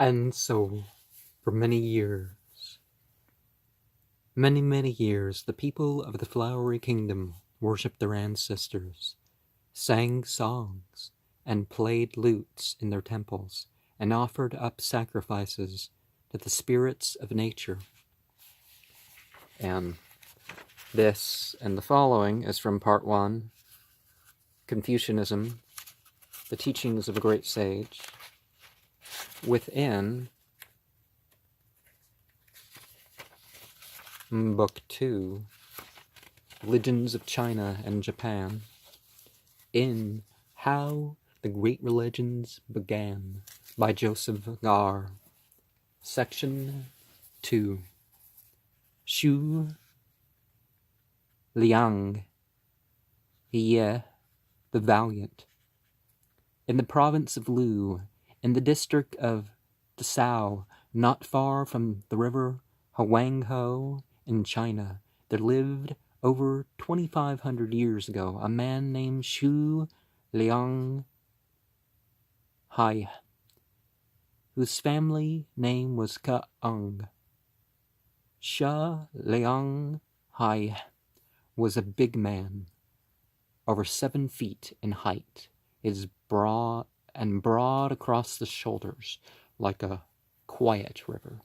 And so, for many years, the people of the Flowery Kingdom worshipped their ancestors, sang songs, and played lutes in their temples, and offered up sacrifices to the spirits of nature. And this and the following is from Part 1, Confucianism, the Teachings of a Great Sage, within Book 2, Religions of China and Japan, in How the Great Religions Began, by Joseph Gaer. Section 2. Shu Liang Ye the Valiant. In the province of Lu, in the district of Dessau, not far from the river Huanghe in China, there lived over 2,500 years ago a man named Shu Liang Hai, whose family name was Kaung. Shu Liang Hai was a big man, over 7 feet in height, is broad across the shoulders, like a quiet river.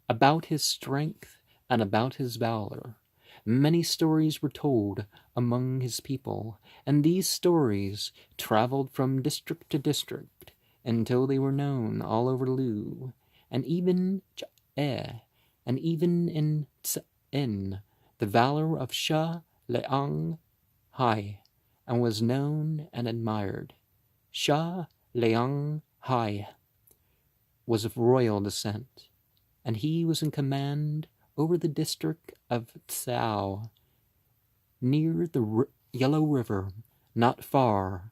About his strength and about his valor, many stories were told among his people, and these stories traveled from district to district until they were known all over Lu, and even in Ts'en, the valor of Shu Liang Hai, and was known and admired. Shu Liang Hai was of royal descent, and he was in command over the district of Tsao, near the Yellow River, not far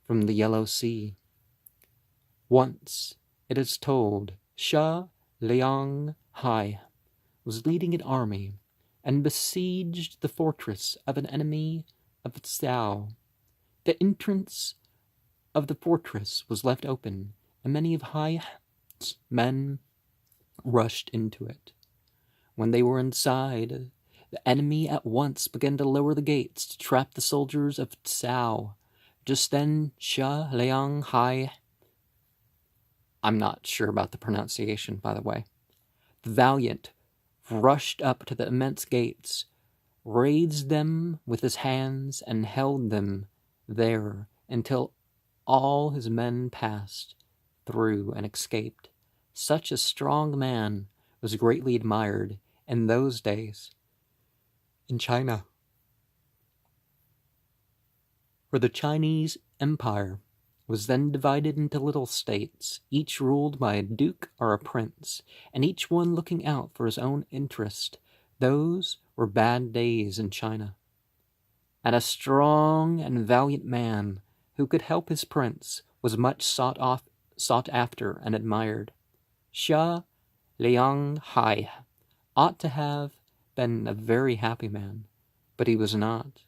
from the Yellow Sea. Once, it is told, Shu Liang Hai was leading an army and besieged the fortress of an enemy of Tsao. The entrance of the fortress was left open, and many of Hai's men rushed into it. When they were inside, the enemy at once began to lower the gates to trap the soldiers of Tsao. Just then, Shu Liang Hai, I'm not sure about the pronunciation, by the way, the valiant, rushed up to the immense gates, raised them with his hands, and held them there until all his men passed through and escaped. Such a strong man was greatly admired in those days in China. For the Chinese Empire was then divided into little states, each ruled by a duke or a prince, and each one looking out for his own interest. Those were bad days in China. And a strong and valiant man who could help his prince was much sought after and admired. Shu Liang Hai ought to have been a very happy man, but he was not.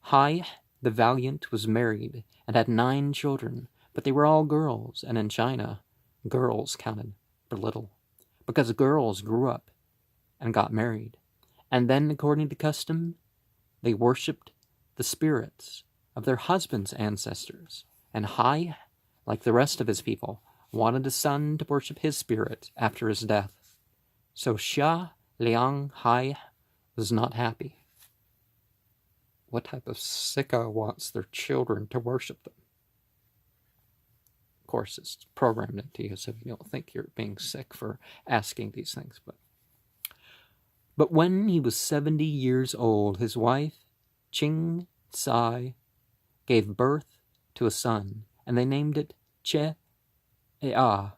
Hai the valiant was married and had 9 children, but they were all girls, and in China, girls counted for little, because girls grew up and got married, and then, according to custom, they worshipped the spirits of their husbands' ancestors, and Hai, like the rest of his people, wanted a son to worship his spirit after his death. So Shu Liang Hai was not happy. What type of sicko wants their children to worship them? Of course, it's programmed into you, so you don't think you're being sick for asking these things. But when he was 70 years old, his wife, Ching Tsai, gave birth to a son, and they named it Che Ea.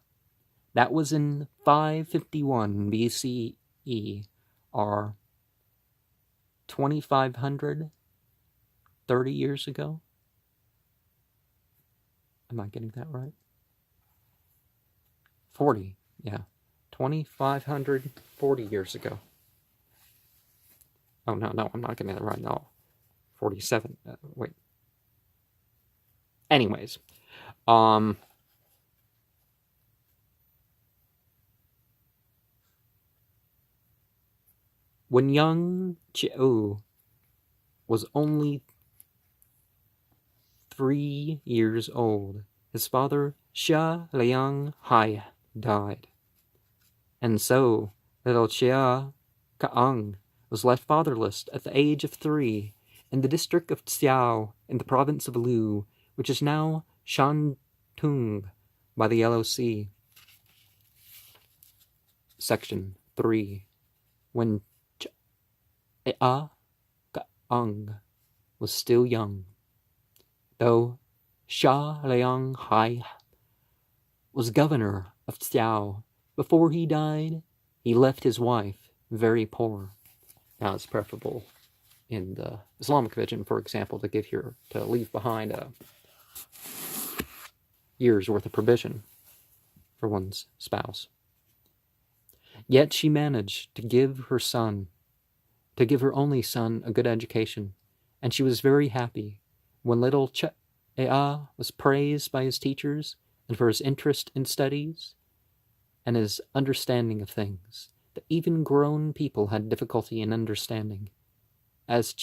That was in 551 BCE, or 2,530 years ago. Am I getting that right? 40, yeah. 2,540 years ago. Oh, no, I'm not getting that right. No, 47. Wait. Anyways, When young Chiu was only 3 years old, his father, Xia Liang Hai, died. And so, little Xia Kaang was left fatherless at the age of 3 in the district of Xiao in the province of Lu, which is now Shantung by the Yellow Sea. Section 3. When Xia Kaang was still young, though Xia Liang Hai was governor of Xiao, before he died, he left his wife very poor. Now, it's preferable in the Islamic religion, for example, to leave behind a year's worth of provision for one's spouse. Yet she managed to give her only son, a good education, and she was very happy when little Ea was praised by his teachers and for his interest in studies and his understanding of things that even grown people had difficulty in understanding. As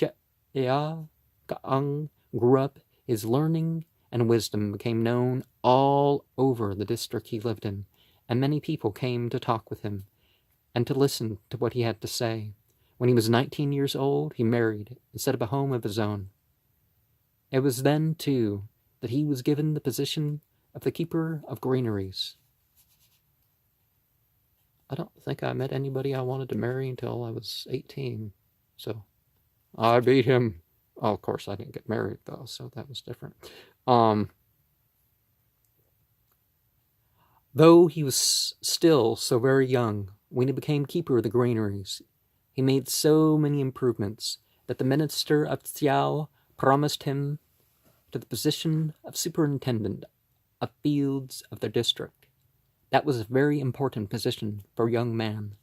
Ea Kaang grew up, his learning and wisdom became known all over the district he lived in, and many people came to talk with him and to listen to what he had to say. When he was 19 years old, he married and set up a home of his own. It was then, too, that he was given the position of the keeper of granaries. I don't think I met anybody I wanted to marry until I was 18, so I beat him. Oh, of course, I didn't get married, though, so that was different. Though he was still so very young, when he became keeper of the granaries, he made so many improvements that the minister of Xiao promised him to the position of superintendent of fields of their district. That was a very important position for a young man,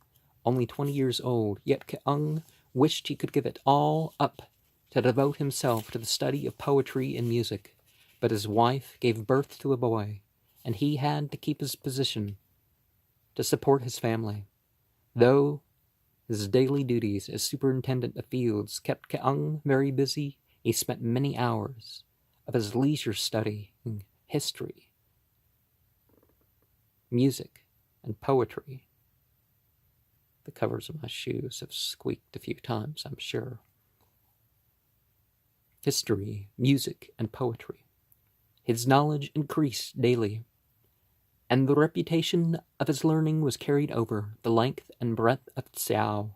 only 20 years old, yet Keung wished he could give it all up to devote himself to the study of poetry and music, but his wife gave birth to a boy, and he had to keep his position to support his family. Though his daily duties as superintendent of fields kept Keung very busy, he spent many hours of his leisure studying history, music, and poetry. The covers of my shoes have squeaked a few times, I'm sure. History, music, and poetry. His knowledge increased daily, and the reputation of his learning was carried over the length and breadth of Xiao.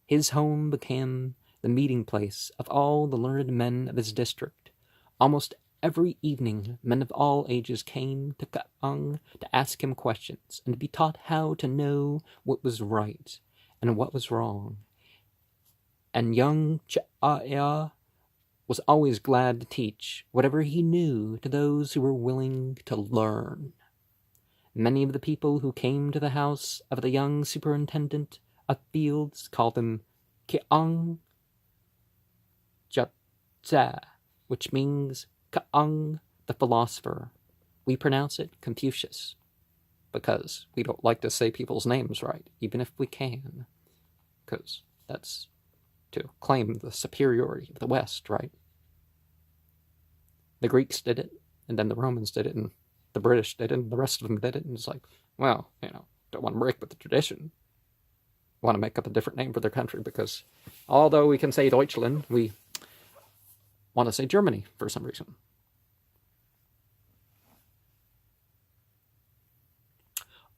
His home became the meeting place of all the learned men of his district. Almost every evening, men of all ages came to Keung to ask him questions and to be taught how to know what was right and what was wrong. And young Cha'aya was always glad to teach whatever he knew to those who were willing to learn. Many of the people who came to the house of the young superintendent of fields called him Keung Jatza, which means Keung the philosopher. We pronounce it Confucius, because we don't like to say people's names right, even if we can, because that's to claim the superiority of the West, right? The Greeks did it, and then the Romans did it, and the British did it, and the rest of them did it, and it's like, well, don't want to break with the tradition. Want to make up a different name for their country, because although we can say Deutschland, we want to say Germany for some reason.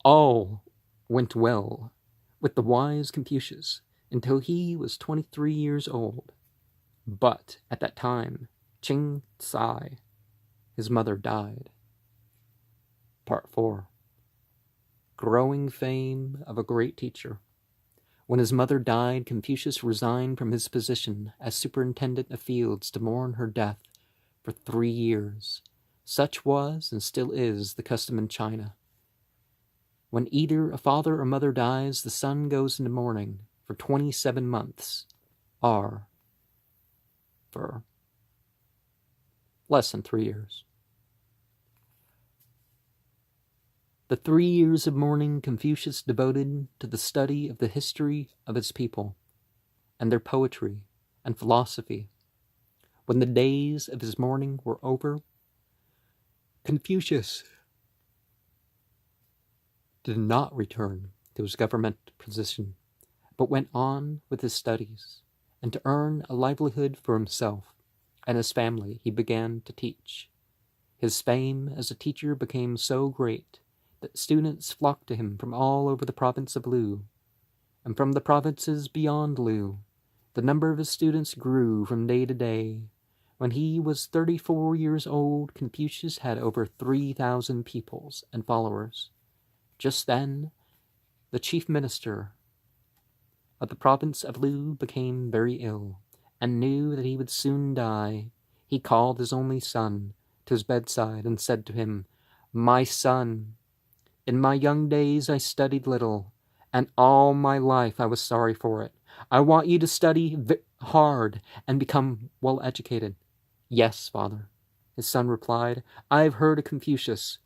All went well with the wise Confucius until he was 23 years old. But at that time, Ching Tsai, his mother, died. Part 4. Growing fame of a great teacher. When his mother died, Confucius resigned from his position as superintendent of fields to mourn her death for 3 years. Such was, and still is, the custom in China. When either a father or mother dies, the son goes into mourning for 27 months, or for less than 3 years. The 3 years of mourning Confucius devoted to the study of the history of his people. and their poetry and philosophy. When the days of his mourning were over, Confucius did not return to his government position, but went on with his studies, and to earn a livelihood for himself and his family he began to teach. His fame as a teacher became so great that students flocked to him from all over the province of Lu, and from the provinces beyond Lu. The number of his students grew from day to day. When he was 34 years old, Confucius had over 3,000 pupils and followers. Just then, the chief minister of the province of Lu became very ill, and knew that he would soon die. He called his only son to his bedside and said to him, "My son, in my young days I studied little, and all my life I was sorry for it. I want you to study hard and become well educated." "Yes, father," his son replied. "I have heard of Confucius,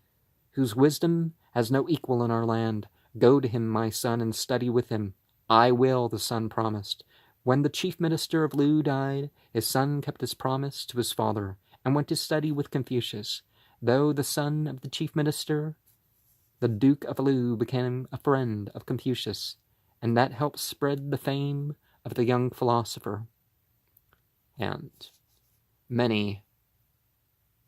whose wisdom has no equal in our land. Go to him, my son, and study with him." "I will," the son promised. When the chief minister of Lu died, his son kept his promise to his father and went to study with Confucius. Though the son of the chief minister, the Duke of Lu became a friend of Confucius, and that helped spread the fame of the young philosopher. And many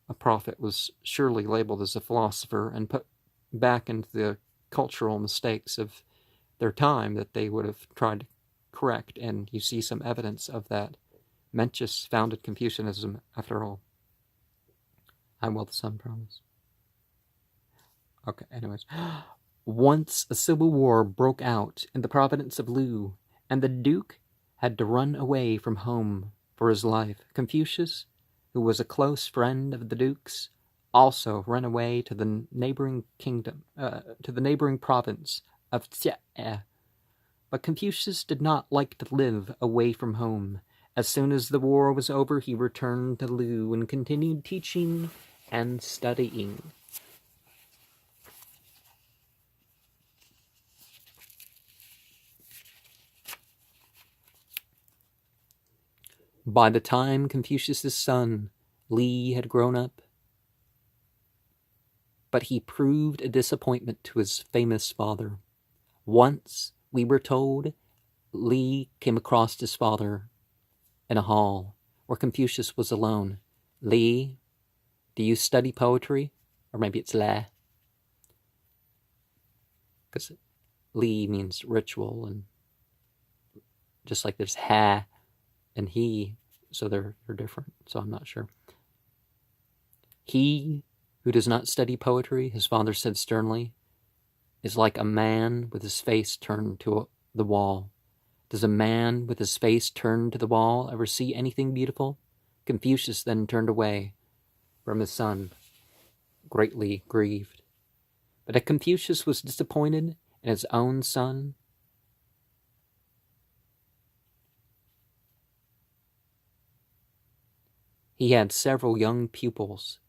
a prophet was surely labeled as a philosopher and put back into the cultural mistakes of their time that they would have tried to correct, and you see some evidence of that. Mencius founded Confucianism, after all. I will, the son promise. Okay, anyways. Once a civil war broke out in the province of Lu, and the Duke had to run away from home for his life. Confucius, who was a close friend of the Duke's, also ran away to the neighboring province of Gaer. But Confucius did not like to live away from home. As soon as the war was over, he returned to Lu and continued teaching and studying. By the time Confucius's son, Li, had grown up, but he proved a disappointment to his famous father. Once, we were told, Li came across his father in a hall where Confucius was alone. "Li, do you study poetry?" Or maybe it's Le, because Li means ritual, and just like there's Ha and He, so they're different, so I'm not sure. "He who does not study poetry," his father said sternly, "is like a man with his face turned to the wall." Does a man with his face turned to the wall ever see anything beautiful? Confucius then turned away from his son, greatly grieved. But if Confucius was disappointed in his own son, he had several young pupils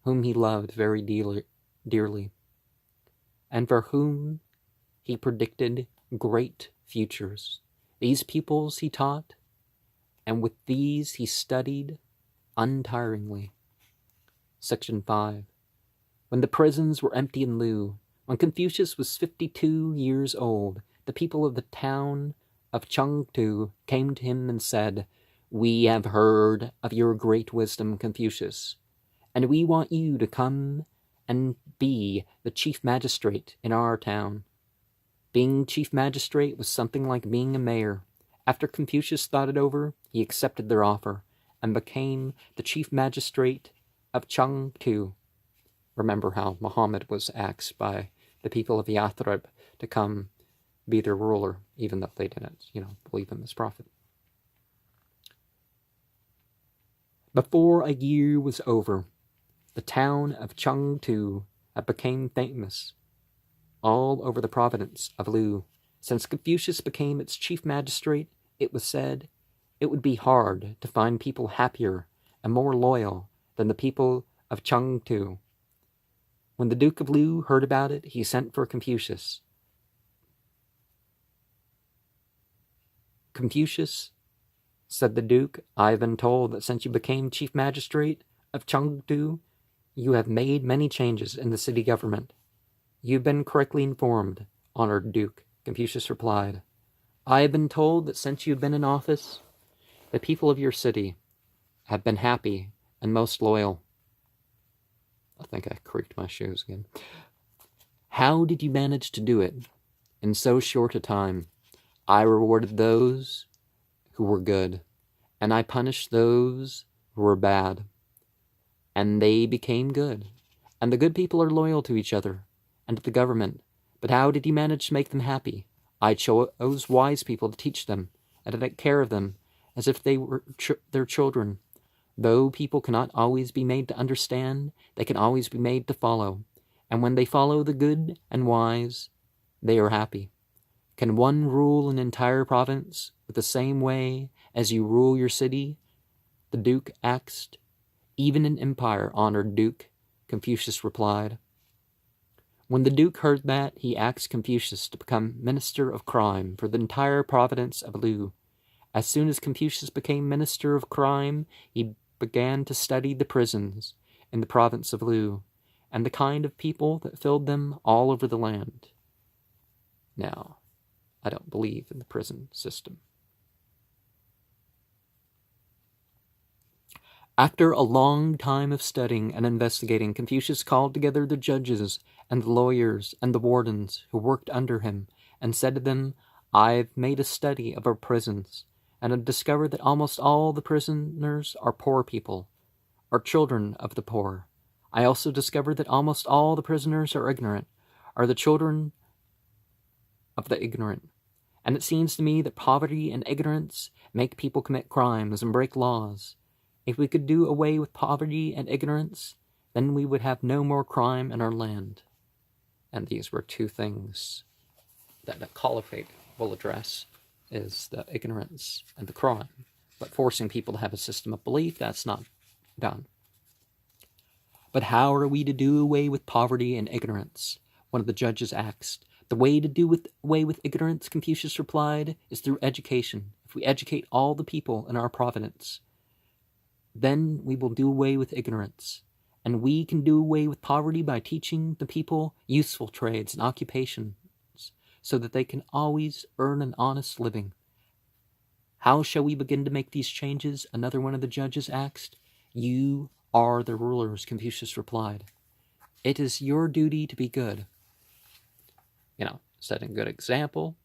whom he loved very dearly, and for whom he predicted great futures. These pupils he taught, and with these he studied untiringly. Section 5. When the prisons were empty in Lu, when Confucius was 52 years old, the people of the town of Chengtu came to him and said, "We have heard of your great wisdom, Confucius, and we want you to come and be the chief magistrate in our town." Being chief magistrate was something like being a mayor. After Confucius thought it over, he accepted their offer and became the chief magistrate of Chengtu. Remember how Muhammad was asked by the people of Yathrib to come be their ruler, even though they didn't, believe him as prophet. Before a year was over, the town of Chengtu became famous all over the province of Lu. Since Confucius became its chief magistrate, it was said it would be hard to find people happier and more loyal than the people of Chengtu. When the Duke of Lu heard about it, he sent for Confucius. Confucius said the Duke. "I have been told that since you became Chief Magistrate of Chengdu, you have made many changes in the city government." "You've been correctly informed, honored Duke," Confucius replied. "I have been told that since you've been in office, the people of your city have been happy and most loyal." I think I creaked my shoes again. "How did you manage to do it in so short a time?" "I rewarded those who were good, and I punished those who were bad, and they became good. And the good people are loyal to each other and to the government. But how did you manage to make them happy?" "I chose wise people to teach them and to take care of them as if they were their children. Though people cannot always be made to understand, they can always be made to follow. And when they follow the good and wise, they are happy." "Can one rule an entire province with the same way as you rule your city?" the Duke asked. "Even an empire, honored Duke," Confucius replied. When the Duke heard that, he asked Confucius to become Minister of Crime for the entire province of Lu. As soon as Confucius became Minister of Crime, he began to study the prisons in the province of Lu and the kind of people that filled them all over the land. Now, I don't believe in the prison system. After a long time of studying and investigating, Confucius called together the judges and the lawyers and the wardens who worked under him and said to them, "I've made a study of our prisons and have discovered that almost all the prisoners are poor people, are children of the poor. I also discovered that almost all the prisoners are ignorant, are the children of the ignorant. And it seems to me that poverty and ignorance make people commit crimes and break laws. If we could do away with poverty and ignorance, then we would have no more crime in our land." And these were two things that the caliphate will address, is the ignorance and the crime. But forcing people to have a system of belief, that's not done. "But how are we to do away with poverty and ignorance?" one of the judges asked. "The way to do away with ignorance," Confucius replied, "is through education. If we educate all the people in our province, then we will do away with ignorance. And we can do away with poverty by teaching the people useful trades and occupations so that they can always earn an honest living." "How shall we begin to make these changes?" another one of the judges asked. "You are the rulers," Confucius replied. "It is your duty to be good. Setting good example,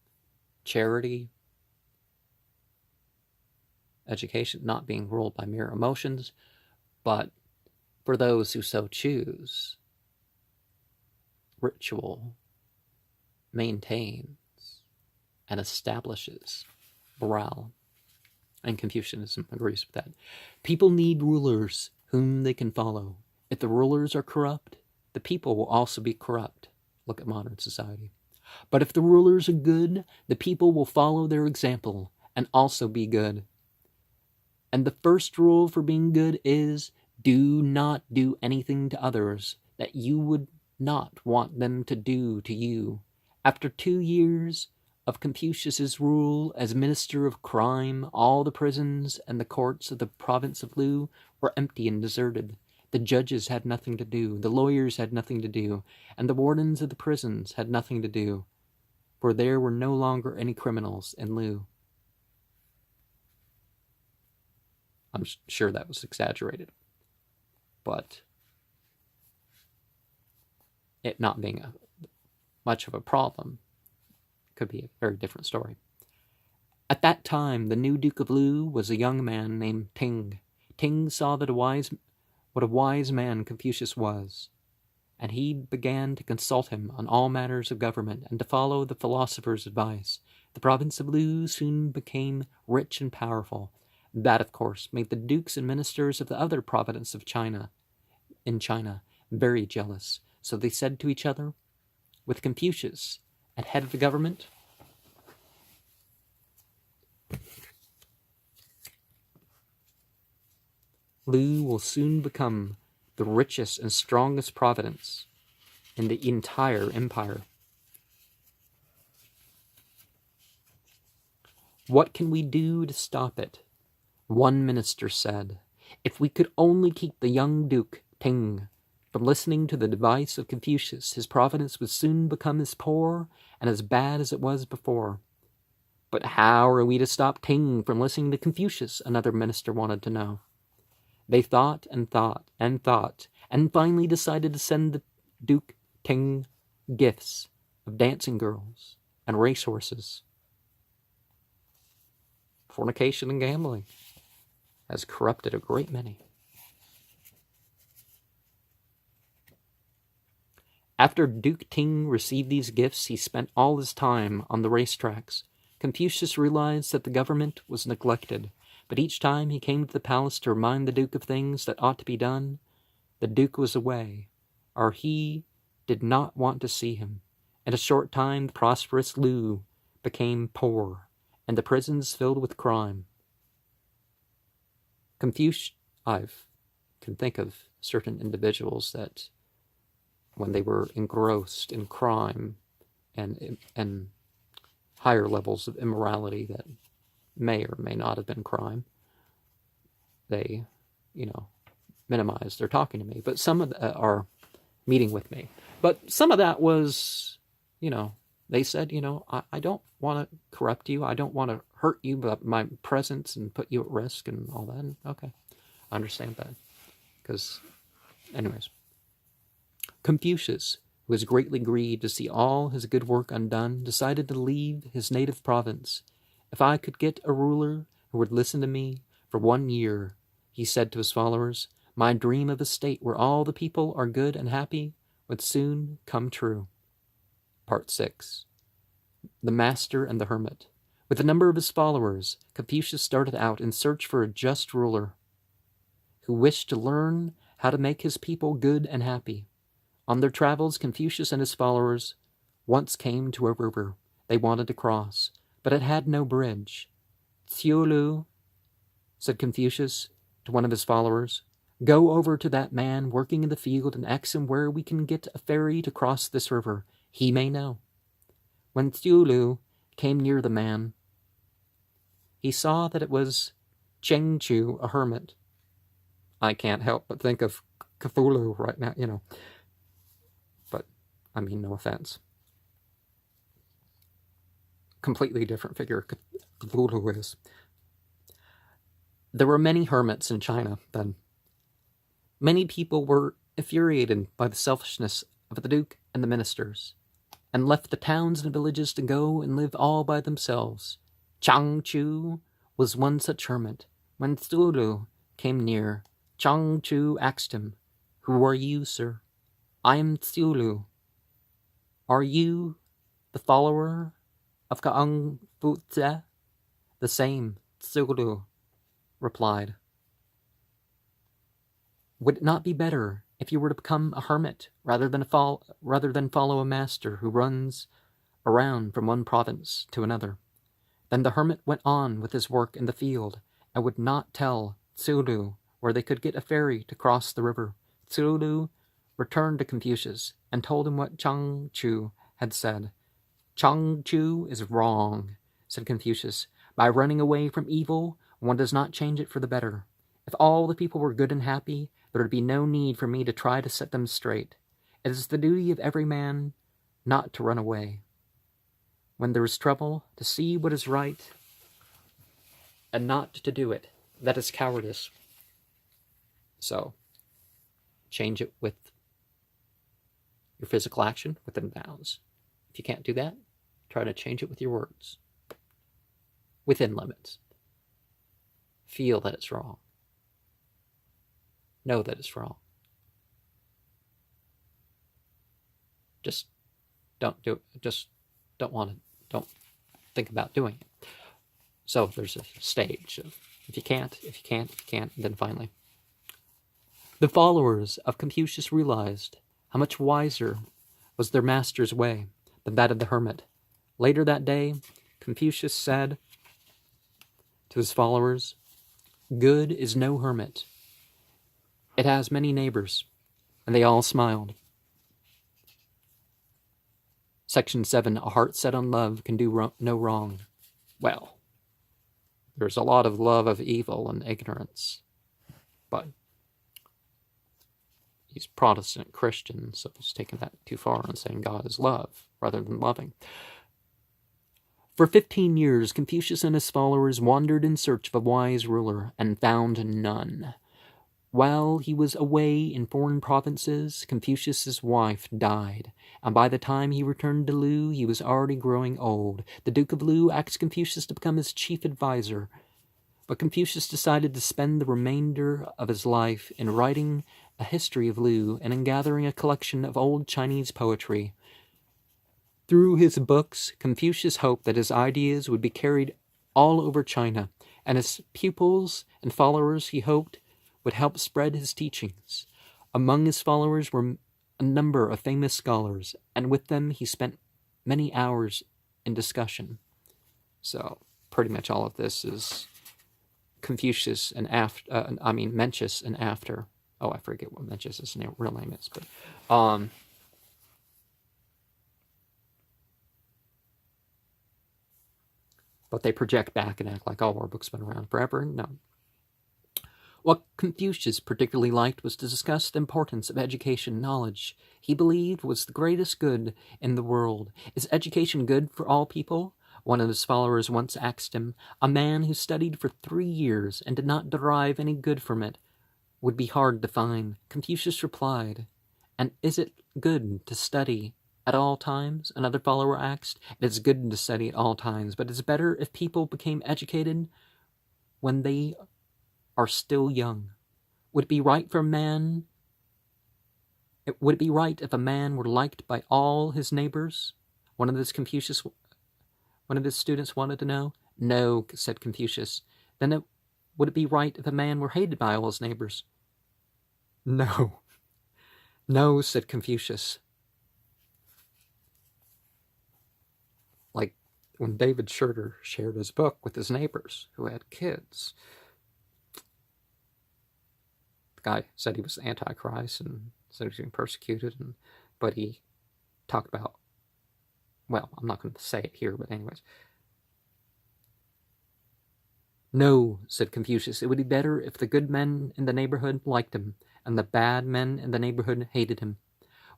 charity, education, not being ruled by mere emotions, but for those who so choose, ritual maintains and establishes morale." And Confucianism agrees with that. "People need rulers whom they can follow. If the rulers are corrupt, the people will also be corrupt." Look at modern society. "But if the rulers are good, the people will follow their example and also be good. And the first rule for being good is, do not do anything to others that you would not want them to do to you." After 2 years of Confucius's rule as Minister of Crime, all the prisons and the courts of the province of Lu were empty and deserted. The judges had nothing to do, the lawyers had nothing to do, and the wardens of the prisons had nothing to do, for there were no longer any criminals in Lu. I'm sure that was exaggerated, but it not being much of a problem could be a very different story. At that time, the new Duke of Lu was a young man named Ting. Ting saw that what a wise man Confucius was, and he began to consult him on all matters of government and to follow the philosopher's advice. The province of Lu soon became rich and powerful. That, of course, made the dukes and ministers of the other province of China very jealous. So they said to each other, "With Confucius at head of the government, Lu will soon become the richest and strongest province in the entire empire. What can we do to stop it?" One minister said, "If we could only keep the young Duke Ting from listening to the advice of Confucius, his providence would soon become as poor and as bad as it was before." "But how are we to stop Ting from listening to Confucius?" another minister wanted to know. They thought and thought and thought, and finally decided to send the Duke Ting gifts of dancing girls and racehorses. Fornication and gambling has corrupted a great many. After Duke Ting received these gifts, he spent all his time on the racetracks. Confucius realized that the government was neglected, but each time he came to the palace to remind the Duke of things that ought to be done, the Duke was away, or he did not want to see him. In a short time, the prosperous Lu became poor, and the prisons filled with crime. I can think of certain individuals that, when they were engrossed in crime and higher levels of immorality that may or may not have been crime, they, minimized their talking to me. But some of are meeting with me. But some of that was, they said, I don't want to corrupt you. I don't want to hurt you by my presence and put you at risk and all that. And, okay, I understand that. Because, anyways, Confucius, who was greatly grieved to see all his good work undone, decided to leave his native province. "If I could get a ruler who would listen to me for 1 year," he said to his followers, "my dream of a state where all the people are good and happy would soon come true." Part 6. The Master and the Hermit. With a number of his followers, Confucius started out in search for a just ruler who wished to learn how to make his people good and happy. On their travels, Confucius and his followers once came to a river they wanted to cross, but it had no bridge. "Tsiulu," said Confucius to one of his followers, "go over to that man working in the field and ask him where we can get a ferry to cross this river. He may know." When Tsiulu came near the man, he saw that it was Cheng Chu, a hermit. I can't help but think of Cthulhu right now, But, no offense. Completely different figure Cthulhu is. There were many hermits in China then. Many people were infuriated by the selfishness of the Duke and the ministers, and left the towns and villages to go and live all by themselves. Chang Chu was one such hermit. When Tsiulu came near, Chang Chu asked him, "Who are you, sir?" "I am Tsiulu." "Are you the follower of Confucius?" "The same," Tsiulu replied. "Would it not be better if you were to become a hermit rather than follow a master who runs around from one province to another?" Then the hermit went on with his work in the field and would not tell Tsiulu where they could get a ferry to cross the river. Tsiulu returned to Confucius and told him what Chang Chu had said. "Chang Chu is wrong," said Confucius. "By running away from evil, one does not change it for the better. If all the people were good and happy, there would be no need for me to try to set them straight. It is the duty of every man not to run away when there is trouble, to see what is right and not to do it. That is cowardice." So, change it with your physical action within bounds. If you can't do that, try to change it with your words. Within limits. Feel that it's wrong. Know that it's wrong. Just don't do it. Just don't want to. Don't think about doing it. So there's a stage of if you can't, then finally. The followers of Confucius realized how much wiser was their master's way than that of the hermit. Later that day, Confucius said to his followers, "Good is no hermit. It has many neighbors," and they all smiled. Section 7, a heart set on love can do no wrong. Well, There's a lot of love of evil and ignorance, but he's Protestant Christian, so he's taking that too far and saying God is love rather than loving. For 15 years, Confucius and his followers wandered in search of a wise ruler and found none. While he was away in foreign provinces, Confucius's wife died, and by the time he returned to Lu, he was already growing old. The Duke of Lu asked Confucius to become his chief advisor, but Confucius decided to spend the remainder of his life in writing a history of Lu and in gathering a collection of old Chinese poetry. Through his books, Confucius hoped that his ideas would be carried all over China, and his pupils and followers, he hoped, would help spread his teachings. Among his followers were a number of famous scholars, and with them he spent many hours in discussion. So, pretty much all of this is Confucius and Mencius and after. Oh, I forget what Mencius' real name is, but they project back and act like, oh, our book's been around forever. No. What Confucius particularly liked was to discuss the importance of education and knowledge. He believed was the greatest good in the world. Is education good for all people? One of his followers once asked him. A man who studied for 3 years and did not derive any good from it would be hard to find. Confucius replied, and is it good to study at all times? Another follower asked. It is good to study at all times, but it's better if people became educated when they are still young. Would it be right if a man were liked by all his neighbors? One of his students wanted to know. No, said Confucius. Then would it be right if a man were hated by all his neighbors? No. No, said Confucius. Like when David Schroeder shared his book with his neighbors who had kids. The guy said he was Antichrist and said he was being persecuted, but he talked about, well, I'm not going to say it here, but anyways. No, said Confucius, it would be better if the good men in the neighborhood liked him, and the bad men in the neighborhood hated him.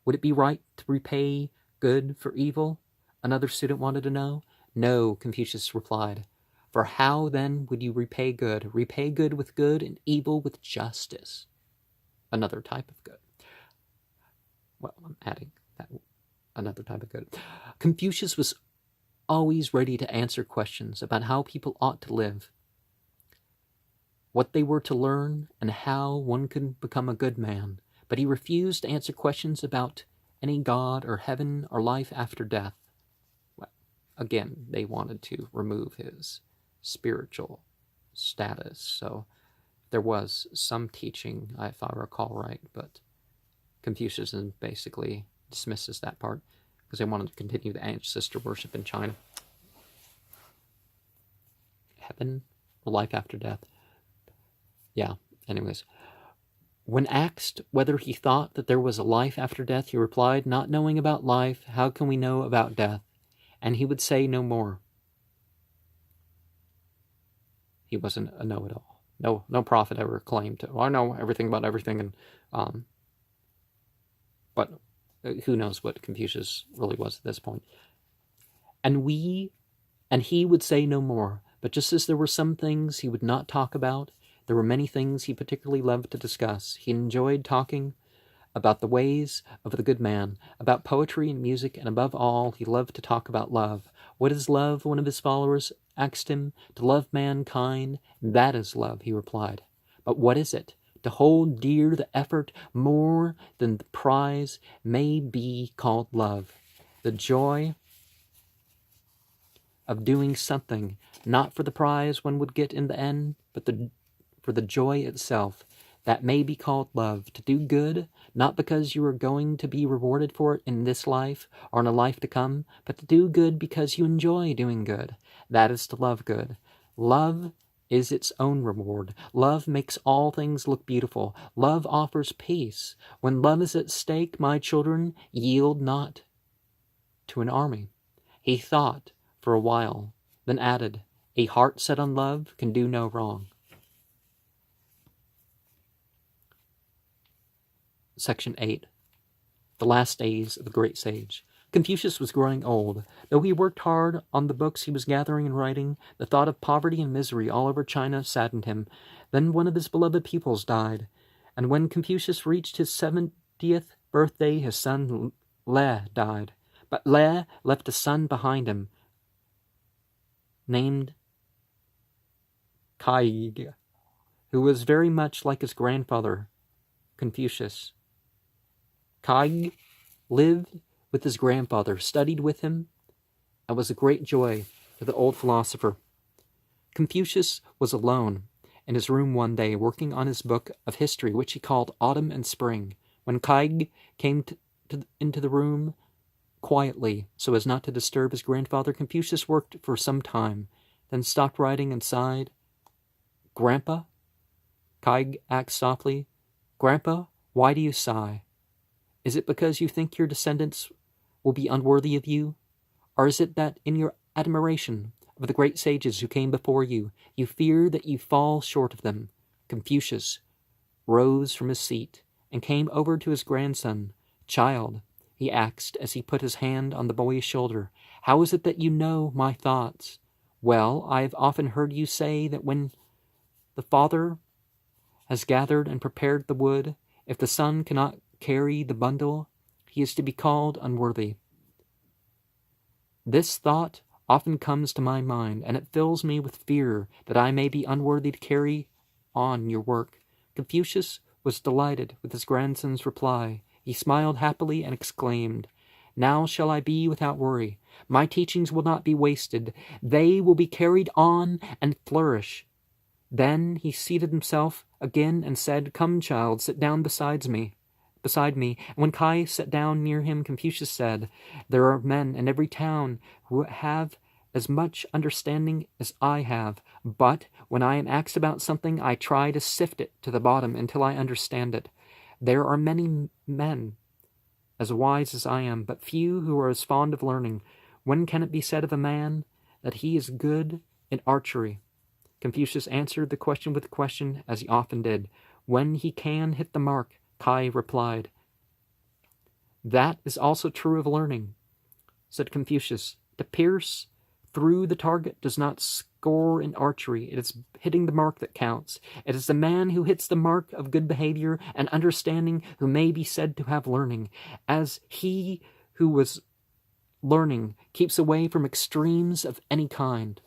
Would it be right to repay good for evil? Another student wanted to know. No, Confucius replied. For how then would you repay good? Repay good with good and evil with justice. Another type of good. Well, I'm adding that another type of good. Confucius was always ready to answer questions about how people ought to live, what they were to learn, and how one could become a good man. But he refused to answer questions about any God or heaven or life after death. Well, again, they wanted to remove his spiritual status, so there was some teaching, if I recall right, but Confucius basically dismisses that part because they wanted to continue the ancestor worship in China. Heaven or life after death. Yeah, anyways. When asked whether he thought that there was a life after death, he replied, not knowing about life, how can we know about death? And he would say no more. He wasn't a know-it-all. No prophet ever claimed to, well, I know everything about everything, but who knows what Confucius really was at this point. And he would say no more, but just as there were some things he would not talk about, there were many things he particularly loved to discuss. He enjoyed talking about the ways of the good man, about poetry and music, and above all, he loved to talk about love. What is love? One of his followers asked him. To love mankind, that is love, he replied. But what is it? To hold dear the effort more than the prize may be called love. The joy of doing something, not for the prize one would get in the end, but for the joy itself. That may be called love. To do good, not because you are going to be rewarded for it in this life or in a life to come, but to do good because you enjoy doing good. That is to love good. Love is its own reward. Love makes all things look beautiful. Love offers peace. When love is at stake, my children, yield not to an army. He thought for a while, then added, A heart set on love can do no wrong. Section 8. The last days of the great sage. Confucius was growing old. Though he worked hard on the books he was gathering and writing, the thought of poverty and misery all over China saddened him. Then one of his beloved pupils died, and when Confucius reached his 70th birthday, his son Le died. But Le left a son behind him, named Gaer, who was very much like his grandfather, Confucius. Gaer lived with his grandfather, studied with him, and was a great joy to the old philosopher. Confucius was alone in his room one day, working on his book of history, which he called Autumn and Spring, when Gaer came into the room quietly, so as not to disturb his grandfather. Confucius worked for some time, then stopped writing and sighed. "Grandpa?" Gaer asked softly. "Grandpa, why do you sigh? Is it because you think your descendants will be unworthy of you? Or is it that in your admiration of the great sages who came before you, you fear that you fall short of them?" Confucius rose from his seat and came over to his grandson. "Child," he asked as he put his hand on the boy's shoulder, "how is it that you know my thoughts?" "Well, I have often heard you say that when the father has gathered and prepared the wood, if the son cannot carry the bundle, he is to be called unworthy. This thought often comes to my mind, and it fills me with fear that I may be unworthy to carry on your work." Confucius was delighted with his grandson's reply. He smiled happily and exclaimed, "Now shall I be without worry. My teachings will not be wasted. They will be carried on and flourish." Then he seated himself again and said, "Come, child, sit down beside me. And when Gaer sat down near him, Confucius said, "There are men in every town who have as much understanding as I have, but when I am asked about something, I try to sift it to the bottom until I understand it. There are many men as wise as I am, but few who are as fond of learning. When can it be said of a man that he is good in archery?" Confucius answered the question with a question, as he often did. "When he can hit the mark," Gaer replied. "That is also true of learning," said Confucius. "To pierce through the target does not score in archery. It is hitting the mark that counts. It is the man who hits the mark of good behavior and understanding who may be said to have learning, as he who was learning keeps away from extremes of any kind."